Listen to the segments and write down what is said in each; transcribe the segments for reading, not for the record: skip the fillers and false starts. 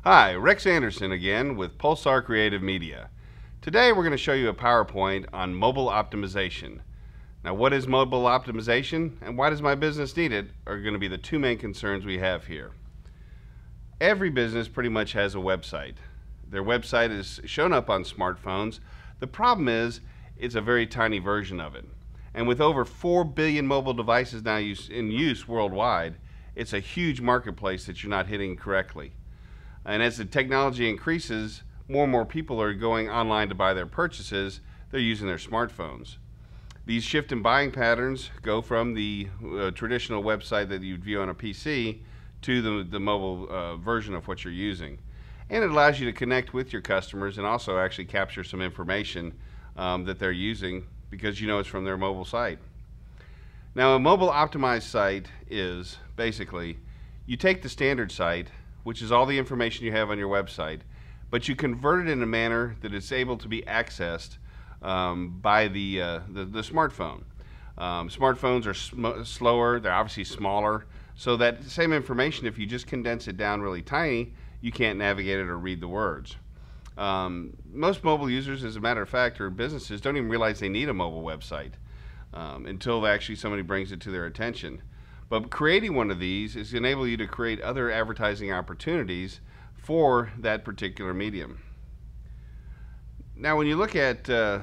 Hi, Rex Anderson again with Pulsar Creative Media. Today we're going to show you a PowerPoint on mobile optimization. Now, what is mobile optimization and why does my business need it are going to be the two main concerns we have here. Every business pretty much has a website. Their website is shown up on smartphones. The problem is it's a very tiny version of it. And with over 4 billion mobile devices now in use worldwide, it's a huge marketplace that you're not hitting correctly. And as the technology increases, more and more people are going online to buy their purchases. They're using their smartphones. These shift in buying patterns go from the traditional website that you'd view on a PC to the mobile version of what you're using. And it allows you to connect with your customers and also actually capture some information that they're using because you know it's from their mobile site. Now, a mobile optimized site is basically you take the standard site, which is all the information you have on your website, but you convert it in a manner that it's able to be accessed by the smartphone. Smartphones are slower, they're obviously smaller, so that same information, if you just condense it down really tiny, you can't navigate it or read the words. Most mobile users, as a matter of fact, or businesses, don't even realize they need a mobile website until actually somebody brings it to their attention. But creating one of these is enable you to create other advertising opportunities for that particular medium. Now, when you look at the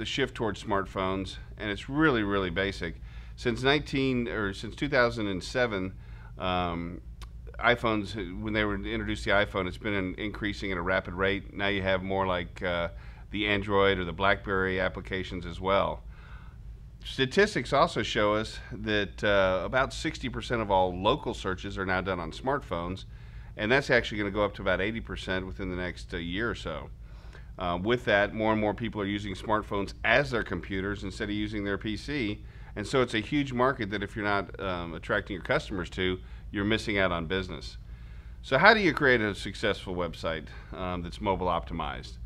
shift towards smartphones, and it's really, really basic. Since 2007, iPhones, when they were introduced the iPhone, it's been increasing at a rapid rate. Now you have more like the Android or the BlackBerry applications as well. Statistics also show us that about 60% of all local searches are now done on smartphones, and that's actually going to go up to about 80% within the next year or so. With that, more and more people are using smartphones as their computers instead of using their PC, and so it's a huge market that if you're not attracting your customers to, you're missing out on business. So how do you create a successful website that's mobile optimized?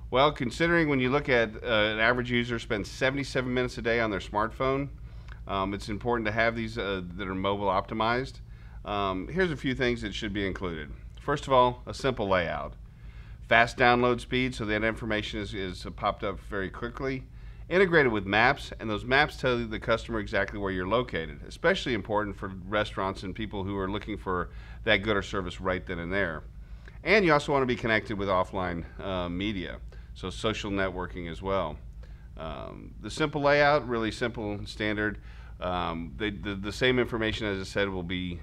Well, considering when you look at an average user spends 77 minutes a day on their smartphone, it's important to have these that are mobile optimized. Here's a few things that should be included. First of all, a simple layout. Fast download speed so that information is popped up very quickly. Integrated with maps, and those maps tell the customer exactly where you're located, especially important for restaurants and people who are looking for that good or service right then and there. And you also want to be connected with offline media. So social networking as well. The simple layout, really simple and standard. The same information, as I said, will be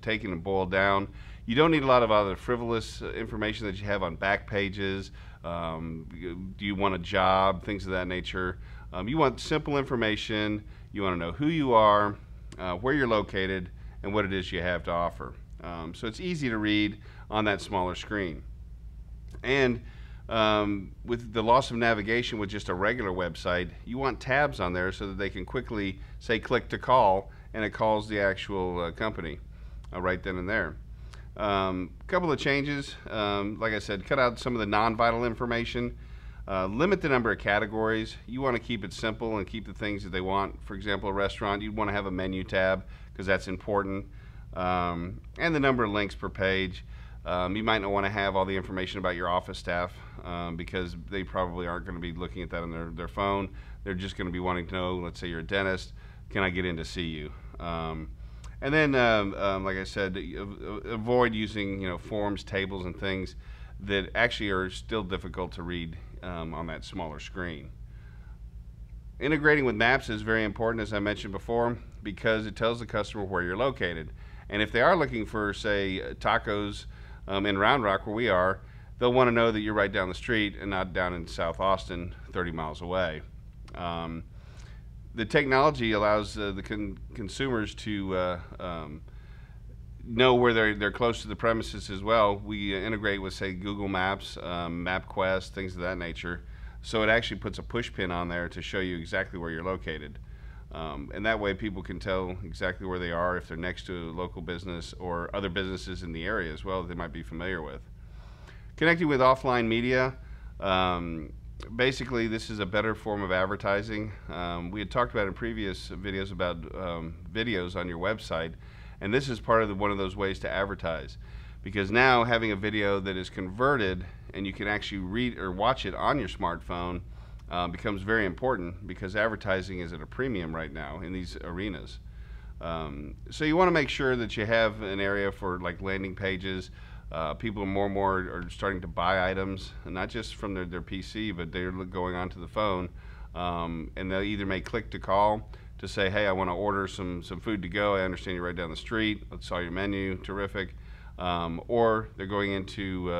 taken and boiled down. You don't need a lot of other frivolous information that you have on back pages. Do you want a job? Things of that nature. You want simple information. You want to know who you are, where you're located, and what it is you have to offer. So it's easy to read on that smaller screen. And with the loss of navigation with just a regular website, you want tabs on there so that they can quickly say click to call, and it calls the actual company right then and there. Couple of changes, like I said, cut out some of the non-vital information, limit the number of categories. You want to keep it simple and keep the things that they want. For example, a restaurant, you'd want to have a menu tab because that's important, and the number of links per page. You might not want to have all the information about your office staff because they probably aren't going to be looking at that on their phone. They're just going to be wanting to know, let's say you're a dentist, can I get in to see you? And then, like I said, avoid using forms, tables, and things that actually are still difficult to read on that smaller screen. Integrating with maps is very important, as I mentioned before, because it tells the customer where you're located. And if they are looking for, say, tacos in Round Rock, where we are, they'll want to know that you're right down the street and not down in South Austin, 30 miles away. The technology allows the consumers to know where they're close to the premises as well. We integrate with, say, Google Maps, MapQuest, things of that nature. So it actually puts a push pin on there to show you exactly where you're located. And that way people can tell exactly where they are if they're next to a local business or other businesses in the area as well that they might be familiar with. Connecting with offline media, basically this is a better form of advertising. We had talked about in previous videos about videos on your website, and this is part of one of those ways to advertise. because now having a video that is converted and you can actually read or watch it on your smartphone becomes very important, because advertising is at a premium right now in these arenas. So you want to make sure that you have an area for like landing pages. People more and more are starting to buy items, and not just from their PC, but they're going onto the phone, and they'll either may click to call to say, hey, I want to order some food to go. I understand you're right down the street. I saw your menu, terrific. Or they're going into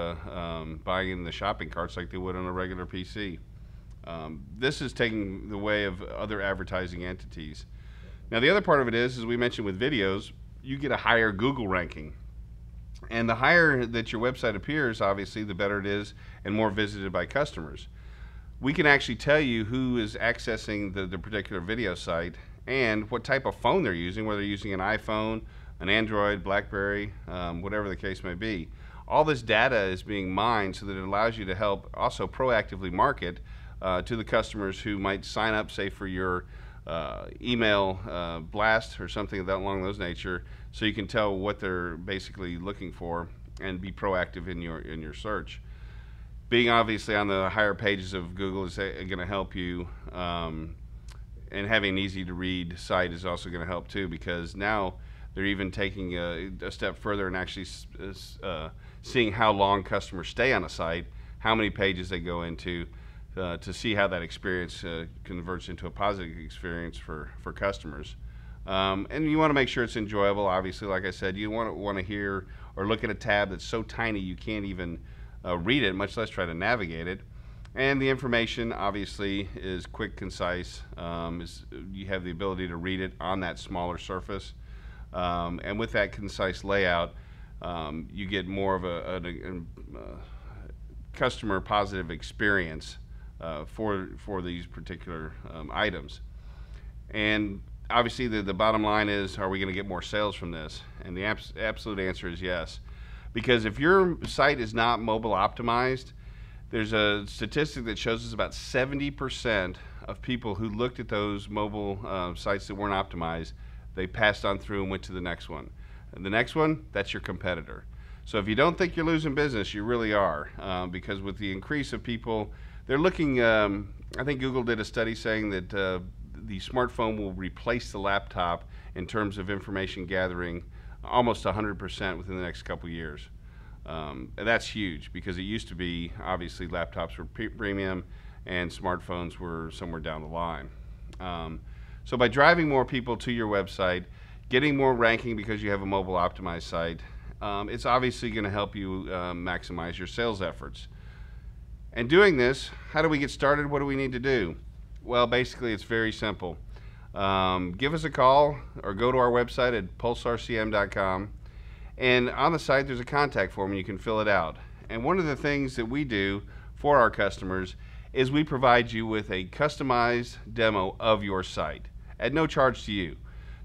buying in the shopping carts like they would on a regular PC. This is taking the way of other advertising entities. Now the other part of it is, as we mentioned with videos, you get a higher Google ranking. And the higher that your website appears, obviously, the better it is and more visited by customers. We can actually tell you who is accessing the particular video site and what type of phone they're using, whether they're using an iPhone, an Android, BlackBerry, whatever the case may be. All this data is being mined so that it allows you to help also proactively market to the customers who might sign up, say, for your email blast or something along those nature, so you can tell what they're basically looking for and be proactive in your search. Being obviously on the higher pages of Google is going to help you, and having an easy to read site is also going to help too, because now they're even taking a step further and actually seeing how long customers stay on a site, how many pages they go into, to see how that experience converts into a positive experience for customers. And you want to make sure it's enjoyable. Obviously, like I said, you want to hear or look at a tab that's so tiny you can't even read it, much less try to navigate it. And the information obviously is quick, concise. You have the ability to read it on that smaller surface. And with that concise layout, you get more of a customer positive experience for these particular items. And obviously the bottom line is, are we going to get more sales from this? And the absolute answer is yes. Because if your site is not mobile optimized, there's a statistic that shows us about 70% of people who looked at those mobile sites that weren't optimized, they passed on through and went to the next one. And the next one, that's your competitor. So if you don't think you're losing business, you really are, because with the increase of people, they're looking, I think Google did a study saying that the smartphone will replace the laptop in terms of information gathering almost 100% within the next couple years. And that's huge, because it used to be, obviously, laptops were premium and smartphones were somewhere down the line. So by driving more people to your website, getting more ranking because you have a mobile optimized site, it's obviously going to help you maximize your sales efforts. And doing this, how do we get started? What do we need to do? Well, basically, it's very simple. Give us a call or go to our website at pulsarcm.com. And on the site, there's a contact form and you can fill it out. And one of the things that we do for our customers is we provide you with a customized demo of your site at no charge to you.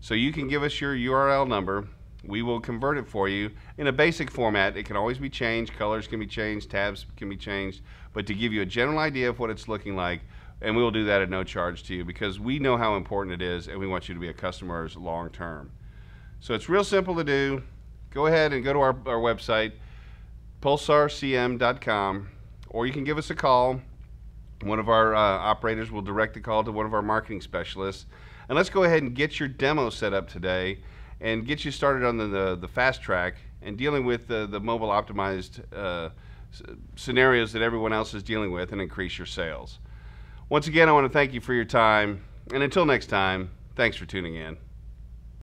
So you can give us your URL number. We will convert it for you in a basic format. It can always be changed. Colors can be changed. Tabs can be changed. But to give you a general idea of what it's looking like, and we will do that at no charge to you, because we know how important it is and we want you to be a customer of ours long term. So it's real simple to do. Go ahead and go to our website, pulsarcm.com, or you can give us a call. One of our operators will direct the call to one of our marketing specialists. And let's go ahead and get your demo set up today and get you started on the fast track and dealing with the mobile optimized scenarios that everyone else is dealing with, and increase your sales. Once again, I want to thank you for your time, and until next time, thanks for tuning in.